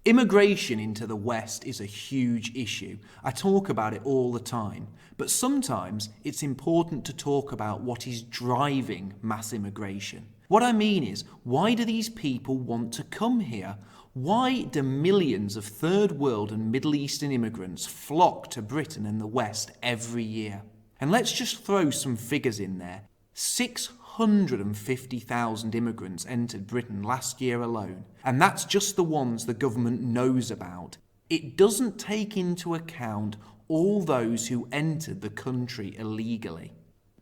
Immigration into the West is a huge issue. I talk about it all the time, but sometimes it's important to talk about what is driving mass immigration. What I mean is, why do these people want to come here? Why do millions of third world and Middle Eastern immigrants flock to Britain and the West every year? And let's just throw some figures in there. 650,000 immigrants entered Britain last year alone, and that's just the ones the government knows about. It doesn't take into account all those who entered the country illegally.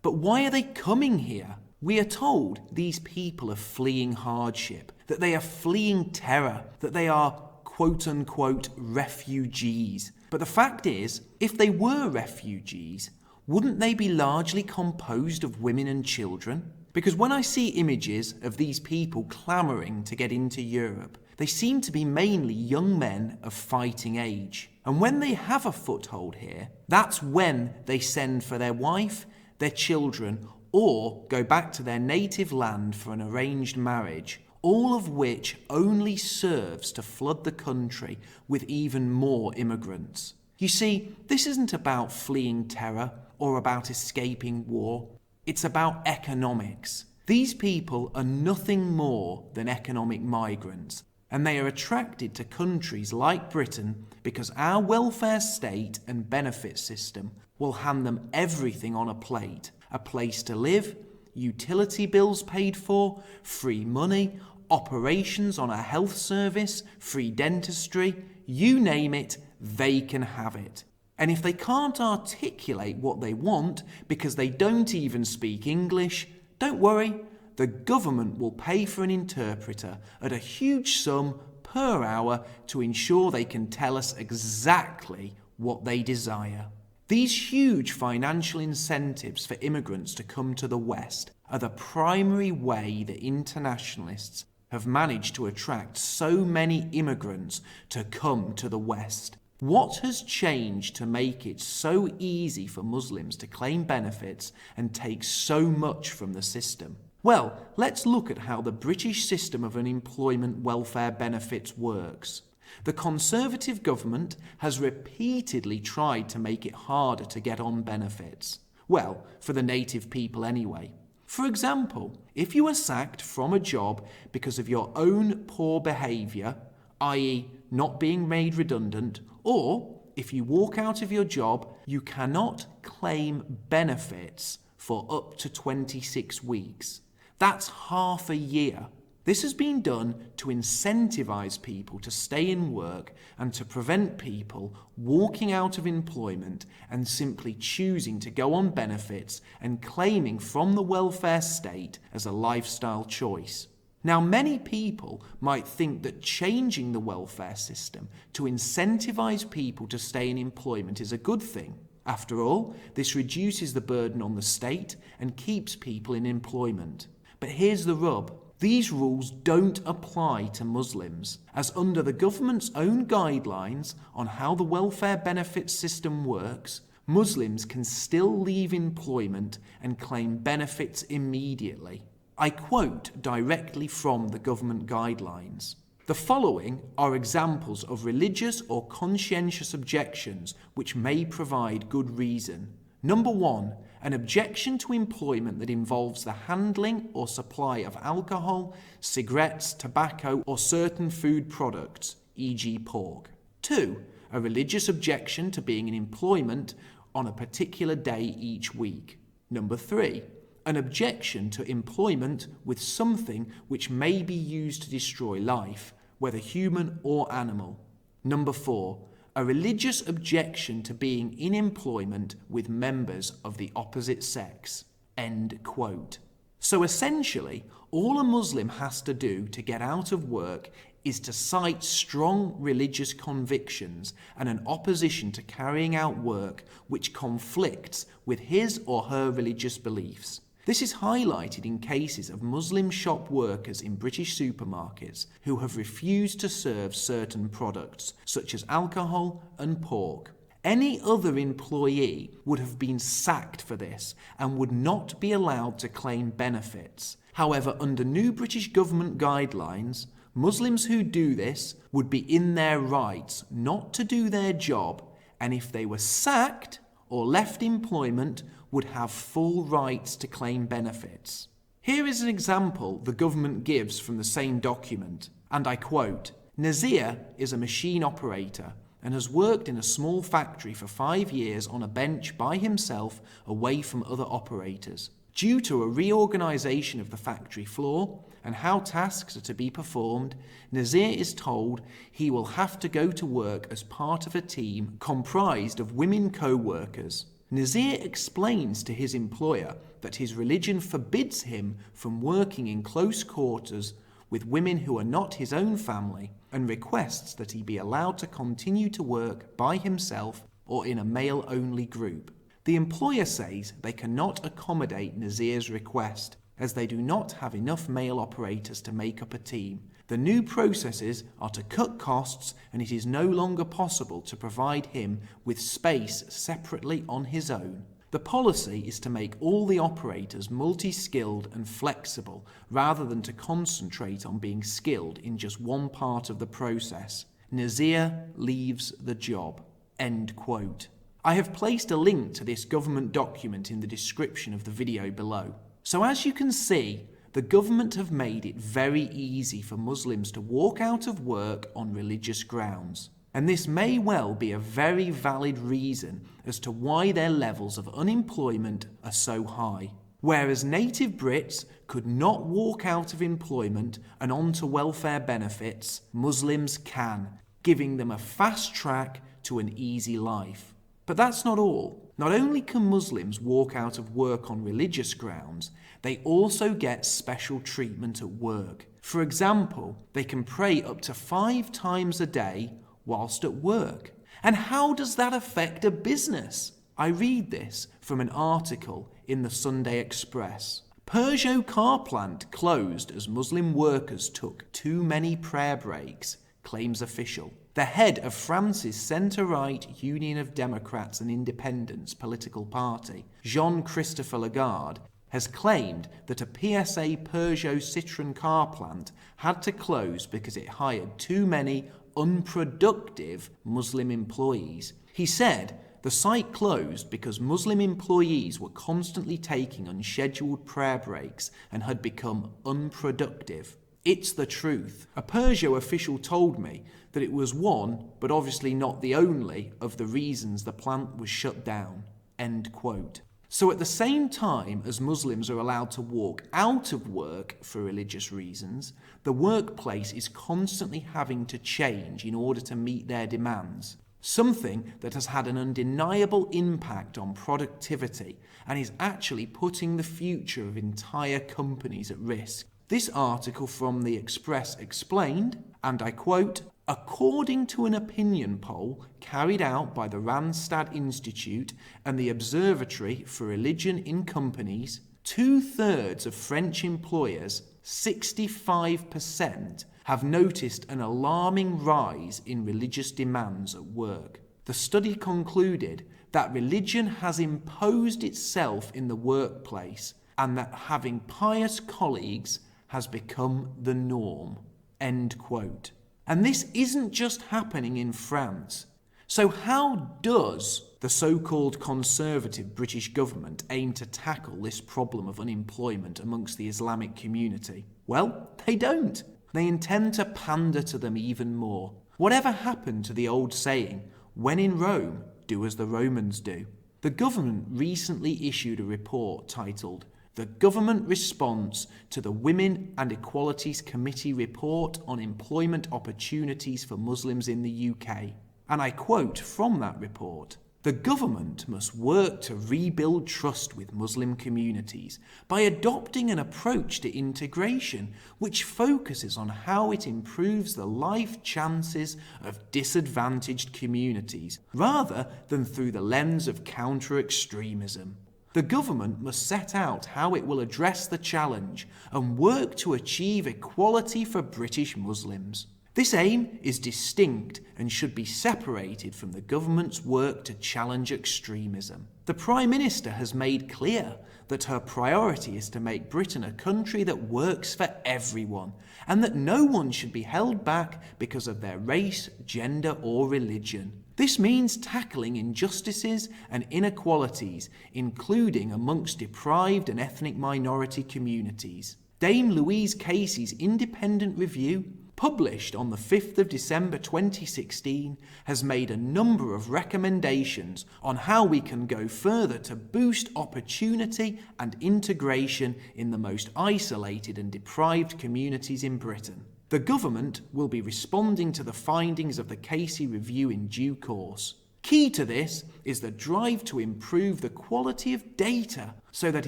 But why are they coming here? We are told these people are fleeing hardship, that they are fleeing terror, that they are quote-unquote refugees. But the fact is, if they were refugees, wouldn't they be largely composed of women and children? Because when I see images of these people clamouring to get into Europe, they seem to be mainly young men of fighting age. And when they have a foothold here, that's when they send for their wife, their children, or go back to their native land for an arranged marriage, all of which only serves to flood the country with even more immigrants. You see, this isn't about fleeing terror or about escaping war. It's about economics. These people are nothing more than economic migrants, and they are attracted to countries like Britain because our welfare state and benefit system will hand them everything on a place to live, utility bills paid for, free money, operations on a health service, free dentistry, you name it, they can have it. And if they can't articulate what they want because they don't even speak English, don't worry, the government will pay for an interpreter at a huge sum per hour to ensure they can tell us exactly what they desire. These huge financial incentives for immigrants to come to the West are the primary way that internationalists have managed to attract so many immigrants to come to the West. What has changed to make it so easy for Muslims to claim benefits and take so much from the system? Well, let's look at how the British system of unemployment welfare benefits works. The Conservative government has repeatedly tried to make it harder to get on benefits. Well, for the native people anyway. For example, if you are sacked from a job because of your own poor behaviour, i.e. not being made redundant, or if you walk out of your job, you cannot claim benefits for up to 26 weeks. That's half a year. This has been done to incentivise people to stay in work and to prevent people walking out of employment and simply choosing to go on benefits and claiming from the welfare state as a lifestyle choice. Now, many people might think that changing the welfare system to incentivise people to stay in employment is a good thing. After all, this reduces the burden on the state and keeps people in employment. But here's the rub. These rules don't apply to Muslims, as under the government's own guidelines on how the welfare benefits system works, Muslims can still leave employment and claim benefits immediately. I quote directly from the government guidelines. The following are examples of religious or conscientious objections which may provide good reason. Number 1, an objection to employment that involves the handling or supply of alcohol, cigarettes, tobacco, or certain food products, e.g. pork. 2, a religious objection to being in employment on a particular day each week. Number 3, an objection to employment with something which may be used to destroy life, whether human or animal. Number 4, a religious objection to being in employment with members of the opposite sex. End quote. So essentially, all a Muslim has to do to get out of work is to cite strong religious convictions and an opposition to carrying out work which conflicts with his or her religious beliefs. This is highlighted in cases of Muslim shop workers in British supermarkets who have refused to serve certain products, such as alcohol and pork. Any other employee would have been sacked for this and would not be allowed to claim benefits. However, under new British government guidelines, Muslims who do this would be in their rights not to do their job, and if they were sacked or left employment, would have full rights to claim benefits. Here is an example the government gives from the same document, and I quote, "Nazir is a machine operator and has worked in a small factory for 5 years on a bench by himself away from other operators. Due to a reorganisation of the factory floor and how tasks are to be performed, Nazir is told he will have to go to work as part of a team comprised of women co-workers. Nazir explains to his employer that his religion forbids him from working in close quarters with women who are not his own family and requests that he be allowed to continue to work by himself or in a male-only group. The employer says they cannot accommodate Nazir's request as they do not have enough male operators to make up a team. The new processes are to cut costs and it is no longer possible to provide him with space separately on his own. The policy is to make all the operators multi-skilled and flexible rather than to concentrate on being skilled in just one part of the process. Nazir leaves the job." End quote. I have placed a link to this government document in the description of the video below. So as you can see, the government have made it very easy for Muslims to walk out of work on religious grounds. And this may well be a very valid reason as to why their levels of unemployment are so high. Whereas native Brits could not walk out of employment and onto welfare benefits, Muslims can, giving them a fast track to an easy life. But that's not all. Not only can Muslims walk out of work on religious grounds, they also get special treatment at work. For example, they can pray up to 5 times a day whilst at work. And how does that affect a business? I read this from an article in the Sunday Express. Peugeot car plant closed as Muslim workers took too many prayer breaks, claims official. The head of France's centre-right Union of Democrats and Independents political party, Jean-Christophe Lagarde, has claimed that a PSA Peugeot Citroën car plant had to close because it hired too many unproductive Muslim employees. He said the site closed because Muslim employees were constantly taking unscheduled prayer breaks and had become unproductive. It's the truth. A Peugeot official told me that it was one, but obviously not the only, of the reasons the plant was shut down. End quote. So at the same time as Muslims are allowed to walk out of work for religious reasons, the workplace is constantly having to change in order to meet their demands. Something that has had an undeniable impact on productivity and is actually putting the future of entire companies at risk. This article from the Express explained, and I quote, "According to an opinion poll carried out by the Randstad Institute and the Observatory for Religion in Companies, 2/3 of French employers, 65%, have noticed an alarming rise in religious demands at work. The study concluded that religion has imposed itself in the workplace and that having pious colleagues has become the norm." End quote. And this isn't just happening in France. So how does the so-called conservative British government aim to tackle this problem of unemployment amongst the Islamic community? Well, they don't. They intend to pander to them even more. Whatever happened to the old saying, "When in Rome, do as the Romans do"? The government recently issued a report titled "The Government Response to the Women and Equalities Committee Report on Employment Opportunities for Muslims in the UK." And I quote from that report, "The government must work to rebuild trust with Muslim communities by adopting an approach to integration which focuses on how it improves the life chances of disadvantaged communities, rather than through the lens of counter-extremism. The government must set out how it will address the challenge and work to achieve equality for British Muslims." This aim is distinct and should be separated from the government's work to challenge extremism. The Prime Minister has made clear that her priority is to make Britain a country that works for everyone, and that no one should be held back because of their race, gender, or religion. This means tackling injustices and inequalities, including amongst deprived and ethnic minority communities. Dame Louise Casey's independent review, published on the 5th of December 2016, has made a number of recommendations on how we can go further to boost opportunity and integration in the most isolated and deprived communities in Britain. The government will be responding to the findings of the Casey review in due course. Key to this is the drive to improve the quality of data so that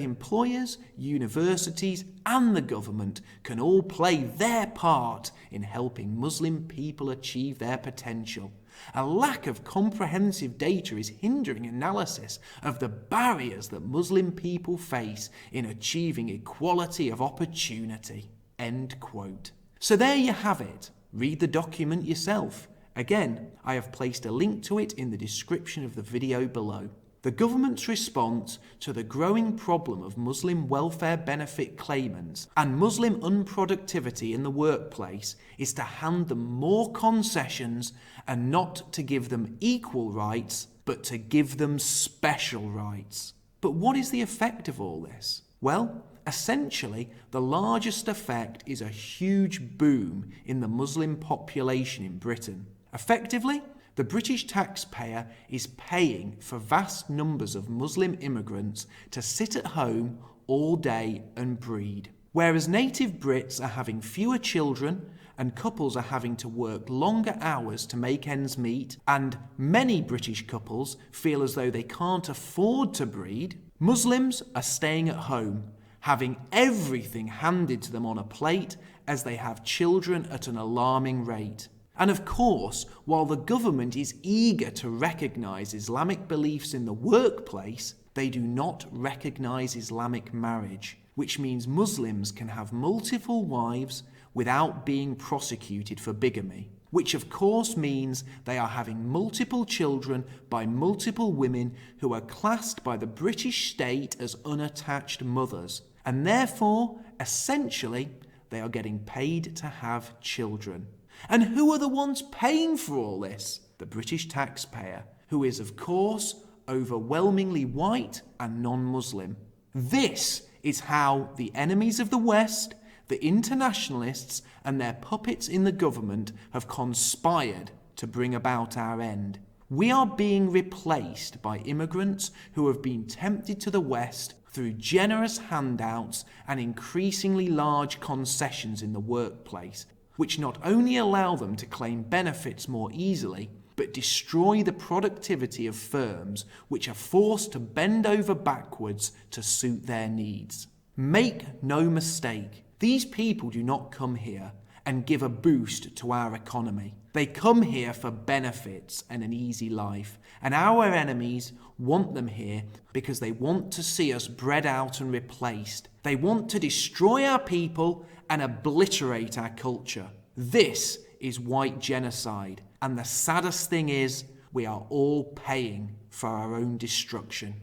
employers, universities, and the government can all play their part in helping Muslim people achieve their potential. A lack of comprehensive data is hindering analysis of the barriers that Muslim people face in achieving equality of opportunity." End quote. So there you have it. Read the document yourself. Again, I have placed a link to it in the description of the video below. The government's response to the growing problem of Muslim welfare benefit claimants and Muslim unproductivity in the workplace is to hand them more concessions and not to give them equal rights, but to give them special rights. But what is the effect of all this? Well, essentially, the largest effect is a huge boom in the Muslim population in Britain. Effectively, the British taxpayer is paying for vast numbers of Muslim immigrants to sit at home all day and breed. Whereas native Brits are having fewer children and couples are having to work longer hours to make ends meet, and many British couples feel as though they can't afford to breed, Muslims are staying at home, having everything handed to them on a plate as they have children at an alarming rate. And of course, while the government is eager to recognise Islamic beliefs in the workplace, they do not recognise Islamic marriage, which means Muslims can have multiple wives without being prosecuted for bigamy, which of course means they are having multiple children by multiple women who are classed by the British state as unattached mothers, and therefore, essentially, they are getting paid to have children. And who are the ones paying for all this? The British taxpayer, who is, of course, overwhelmingly white and non-Muslim. This is how the enemies of the West, the internationalists, and their puppets in the government have conspired to bring about our end. We are being replaced by immigrants who have been tempted to the West through generous handouts and increasingly large concessions in the workplace, which not only allow them to claim benefits more easily, but destroy the productivity of firms which are forced to bend over backwards to suit their needs. Make no mistake, these people do not come here and give a boost to our economy. They come here for benefits and an easy life, and our enemies want them here because they want to see us bred out and replaced. They want to destroy our people and obliterate our culture. This is white genocide, and the saddest thing is we are all paying for our own destruction.